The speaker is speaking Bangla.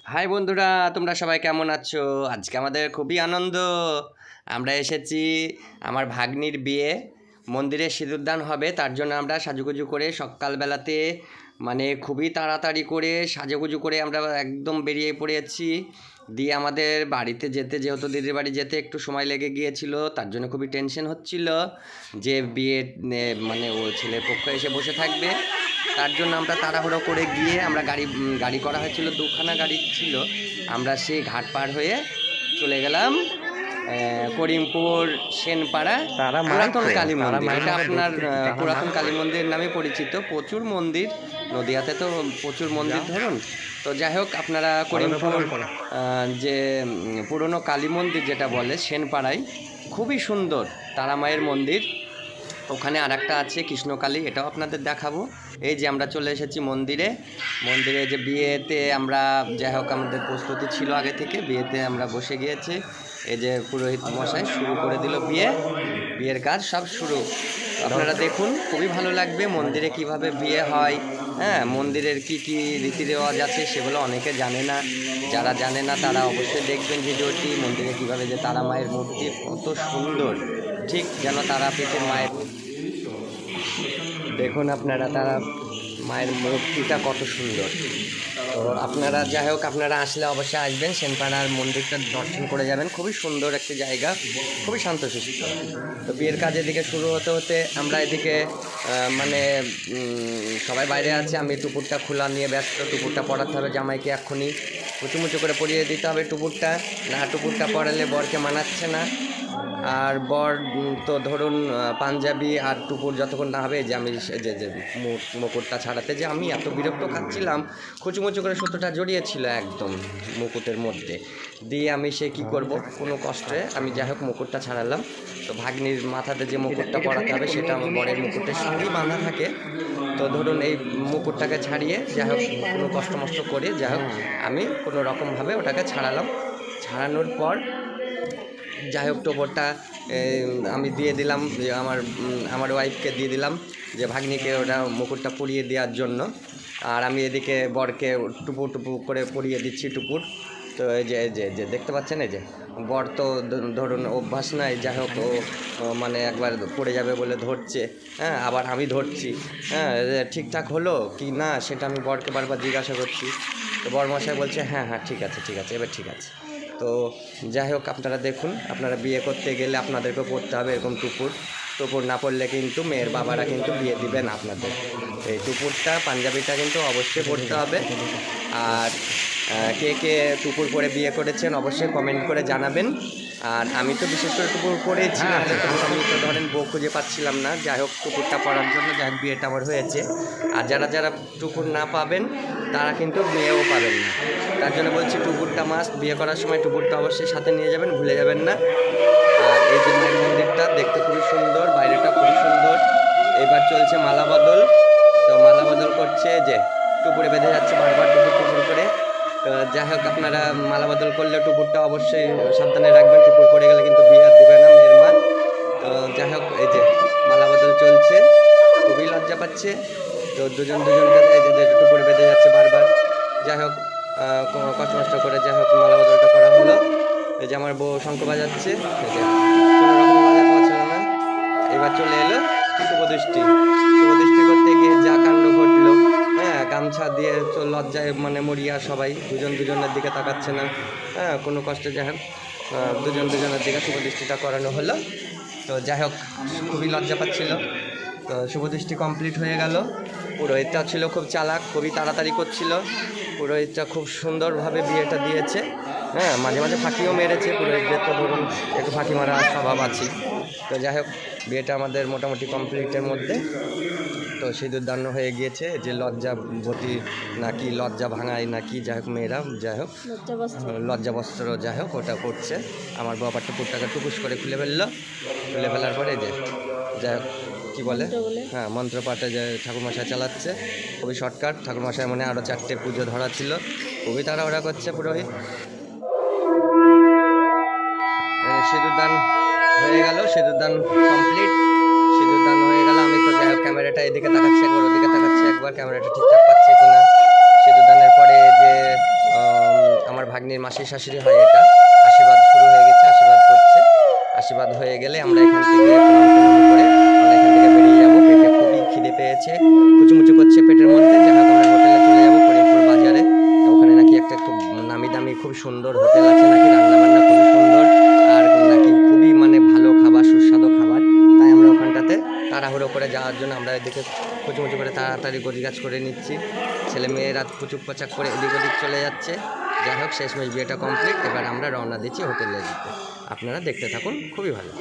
হাই বন্ধুরা, তোমরা সবাই কেমন আছো? আজকে আমাদের খুবই আনন্দ। আমরা এসেছি আমার ভাগ্নির বিয়ে, মন্দিরে সিঁদুরদান হবে, তার জন্য আমরা সাজুগুজু করে সকালবেলাতে মানে খুবই তাড়াতাড়ি করে সাজুগুজু করে আমরা একদম বেরিয়ে পড়েছি। দিয়ে আমাদের বাড়িতে যেতে, যেহেতু দিদির বাড়ি যেতে একটু সময় লেগে গিয়েছিল, তার জন্য খুবই টেনশন হচ্ছিল যে বিয়ে মানে ও ছেলের পক্ষ এসে বসে থাকবে। তার জন্য আমরা তাড়াহুড়ো করে গিয়ে আমরা গাড়ি করা হয়েছিল, দুখানা গাড়ি ছিল। আমরা সেই ঘাট পার হয়ে চলে গেলাম করিমপুর সেনপাড়া পুরাতন কালী মন্দির। এটা আপনার পুরাতন কালী মন্দির নামে পরিচিত। প্রচুর মন্দির, নদিয়াতে তো প্রচুর মন্দির ধরুন। তো যাই হোক, আপনারা করিমপুর যে পুরনো কালী মন্দির যেটা বলে সেনপাড়ায়, খুবই সুন্দর তারা মায়ের মন্দির। ওখানে আর একটা আছে কৃষ্ণকালী, এটাও আপনাদের দেখাবো। এই যে আমরা চলে এসেছি মন্দিরে। যে বিয়েতে আমরা, যাই হোক আমাদের প্রস্তুতি ছিল আগে থেকে, বিয়েতে আমরা বসে গিয়েছি। এই যে পুরোহিত মশাই শুরু করে দিল বিয়ের কাজ সব শুরু। আপনারা দেখুন, খুবই ভালো লাগবে মন্দিরে কিভাবে বিয়ে হয়। হ্যাঁ, মন্দিরের কি কি রীতি রেওয়াজ আছে সেগুলো অনেকে জানে না। যারা জানে না তারা অবশ্যই দেখবেন ভিডিওটি। মন্দিরে কিভাবে যে তারা মায়ের মূর্তি কত সুন্দর, ঠিক যেন তারাপীঠের মায়ের। দেখুন আপনারা তারা মায়ের মূর্তিটা কত সুন্দর। তো আপনারা, যাই হোক, আপনারা আসলে অবশ্যই আসবেন, সেনপাড়ার মন্দিরটা দর্শন করে যাবেন। খুবই সুন্দর একটি জায়গা, খুবই শান্তশিষ্ট। তো বিয়ের কাজ এদিকে শুরু হতে হতে আমরা এদিকে মানে সবাই বাইরে আছে। আমি টুপুরটা খোলা নিয়ে ব্যস্ত। টুপুরটা পরাতে হবে জামাইকে, এক্ষুনি মুচু করে পরিয়ে দিতে হবে টুপুরটা। না, টুপুরটা পরালে বরকে মানাচ্ছে না। আর বর তো ধরুন পাঞ্জাবি আর টুপুর যতক্ষণ না হবে, যে আমি যে মুকুটটা ছাড়াতে যে আমি এত বিরক্ত খাচ্ছিলাম, খুচুমুচু করে সুতোটা জড়িয়েছিল একদম মুকুটের মধ্যে দিয়ে। আমি সে কি করব, কোনো কষ্টে আমি যাই হোক মুকুটটা ছাড়ালাম। তো ভাগ্নির মাথাতে যে মুকুটটা পরাতে হবে সেটা আমার বরের মুকুটের সঙ্গেই বাঁধা থাকে। তো ধরুন এই মুকুটটাকে ছাড়িয়ে যাই হোক কোনো কষ্ট মষ্ট করে যাই হোক আমি কোনো রকমভাবে ওটাকে ছাড়ালাম। ছাড়ানোর পর যাই হোক টোপরটা আমি দিয়ে দিলাম, যে আমার ওয়াইফকে দিয়ে দিলাম, যে ভাগ্নিকে ওটা মুকুটটা পরিয়ে দেওয়ার জন্য। আর আমি এদিকে বরকে টুপু করে পরিয়ে দিচ্ছি টুপুর। তো এই যে দেখতে পাচ্ছেন, এই যে বর তো ধরুন অভ্যাস নাই, যাই হোক ও মানে একবার পড়ে যাবে বলে ধরছে। হ্যাঁ, আবার আমি ধরছি। হ্যাঁ, ঠিকঠাক হলো কি না সেটা আমি বরকে বারবার জিজ্ঞাসা করছি। তো বরমশাই বলছে হ্যাঁ হ্যাঁ ঠিক আছে, এবার ঠিক আছে। তো যাই হোক, আপনারা দেখুন, আপনারা বিয়ে করতে গেলে আপনাদেরকেও পড়তে হবে এরকম টুপুর না পড়লে কিন্তু মেয়ের বাবারা কিন্তু বিয়ে দিবেন আপনাদের। এই টুপুরটা, পাঞ্জাবিটা কিন্তু অবশ্যই পড়তে হবে। আর কে কে টুপুর পরে বিয়ে করেছেন অবশ্যই কমেন্ট করে জানাবেন। আর আমি তো বিশেষ করে টুপুর পরেছি, আমি তো ধরেন বউ খুঁজে পাচ্ছিলাম না, যাই হোক টুপুরটা পরার জন্য যাই হোক বিয়েটা আমার হয়েছে। আর যারা টুপুর না পাবেন তারা কিন্তু মেয়েও পাবেন না। তার জন্য বলছি টুপুরটা মাস্ট, বিয়ে করার সময় টুপুরটা অবশ্যই সাথে নিয়ে যাবেন, ভুলে যাবেন না। আর এই যে মায়ের মন্দিরটা দেখতে খুবই সুন্দর, বাইরেটা খুবই সুন্দর। এবার চলছে মালা বদল। তো মালা বদল করছে, যে টুপুরে বেঁধে যাচ্ছে বারবার টুপুর করে। যাই হোক, আপনারা মালা বদল করলে টুপুরটা অবশ্যই সাবধানে রাখবেন, টুপুর পড়ে গেলে কিন্তু বিয়ে আর দিবে না মেয়ের মা। তো যাই হোক, এই যে মালা বদল চলছে, খুবই লজ্জা পাচ্ছে। তো দুজনকে এই যে টুপুরে বেঁধে যাচ্ছে বারবার। যাই হোক কষ্ট মষ্ট করে যাই হোক মালা বদলটা করা হলো। এই যে আমার বউ শঙ্খ বাজাচ্ছে, এই যে কোনো রকম বাজাতে পারছিল না। এবার চলে এলো শুভদৃষ্টি করতে গিয়ে যা কাণ্ড ঘটলো। হ্যাঁ, গামছা দিয়ে লজ্জায় মানে মরিয়া সবাই, দুজনের দিকে তাকাচ্ছে না। হ্যাঁ, কোনো কষ্টে যাই হোক দুজনের দিকে শুভদৃষ্টিটা করানো হলো। তো যাই হোক খুবই লজ্জা পাচ্ছিল। তো শুভদৃষ্টি কমপ্লিট হয়ে গেল। পুরোহিতটা ছিল খুব চালাক, খুবই তাড়াতাড়ি করছিল। পুরোহিতটা খুব সুন্দরভাবে বিয়েটা দিয়েছে। হ্যাঁ, মাঝে মাঝে ফাঁকিও মেরেছে, পুরোহিতদের তো ধরুন একটু ফাঁকি মারা স্বভাব আছে। তো যাই হোক বিয়েটা আমাদের মোটামুটি কমপ্লিটের মধ্যে। তো সিঁদুরদান হয়ে গিয়েছে, যে লজ্জাবতী নাকি লজ্জা ভাঙায় নাকি, যাই হোক মেয়েরা যাই হোক লজ্জা বস্ত্র যাই হোক ওটা করছে। আমার বাবা টুকুরটাকে টুকুস করে খুলে ফেলার পরে যে যাই হোক কী বলে, হ্যাঁ মন্ত্রপাঠে যে ঠাকুরমশাই চালাচ্ছে, খুবই শর্টকাট। ঠাকুরমশাই মনে আরও 4টে পুজো ধরা ছিল, খুবই তাড়াহুড়া করছে পুরোহিত। সিঁদুরদান হয়ে গেল, সিঁদুরদান কমপ্লিট, সিঁদুরদান হয়ে গেল। আমি তো যাই হোক ক্যামেরাটা এদিকে তাকাচ্ছি একবার, ওদিকে তাকাচ্ছি একবার, ক্যামেরাটা ঠিকঠাক পাচ্ছে কিনা। সিঁদুরদানের পরে যে মাসির শাশুড়ি হয় এটা। আশীর্বাদ শুরু হয়ে গেছে, আশীর্বাদ করছে। আশীর্বাদ হয়ে গেলে আমরা এখান থেকে প্রণাম করে আমরা এখান থেকে বেরিয়ে যাবো। পেটে খুবই খিদে পেয়েছে, কুচুমুচু করছে পেটের মধ্যে। যাই হোক আমরা হোটেলে চলে যাবো করিমপুর বাজারে। ওখানে নাকি একটা খুব নামি দামি খুব সুন্দর হোটেল আছে, নাকি রান্নাবান্না খুবই সুন্দর, আর নাকি খুবই মানে ভালো খাবার, সুস্বাদু খাবার। তাই আমরা ওখানটাতে তাড়াহুড়ো করে যাওয়ার জন্য আমরা এদিকে কুচুমুচু করে তাড়াতাড়ি গোছগাছ করে নিচ্ছি। ছেলে মেয়েরা পুচুক পাচাক করে এদিক ওদিক চলে যাচ্ছে। যাই হোক শেষমেশ বিয়েটা কমপ্লিট। এবার আমরা রওনা দিচ্ছি হোটেলে যেতে। আপনারা দেখতে থাকুন, খুবই ভালো।